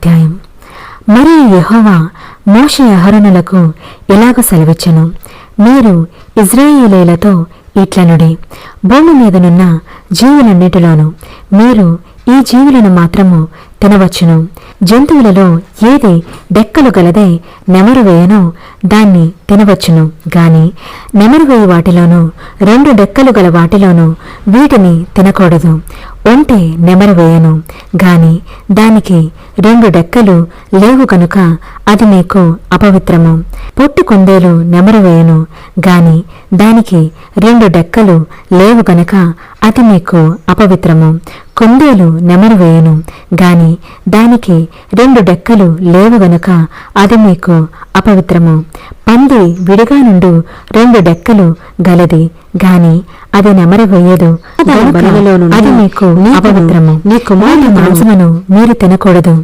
అధ్యాయం. మరియు యెహోవా మోషే అహరోనులకు ఎలాగ సెలవిచ్చెను, మీరు ఇశ్రాయేలీయులతో ఇట్లనుడి, భూమి మీదనున్న జీవులన్నిటిలోనూ మీరు ఈ జీవులను మాత్రము తినవచ్చును. జంతువులలో ఏది డెక్కలు గలదే నెమరు వేయనో దాన్ని తినవచ్చును గాని నెమరువేయి వాటిలోనూ 2 డెక్కలు గల వాటిలోనూ వీటిని తినకూడదు. ఒంటె నెమరు వేయను గాని దానికి 2 డెక్కలు లేవు కనుక అది మీకు అపవిత్రము. పొట్టి కుందేలు నెమరు వేయను గాని దానికి 2 డెక్కలు లేవు గనుక అది మీకు అపవిత్రము. కుందేలు నెమరు వేయను గాని దానికి 2 డెక్కలు లేవు గనుక అది మీకు అపవిత్రము. పంది విడిగా నుండు 2 డెక్కలు గలది గాని అది నెమరు వేయదు, అది మీకు అపవిత్రము. నీ కుమారుని మాంసమును మీరు తినకూడదు.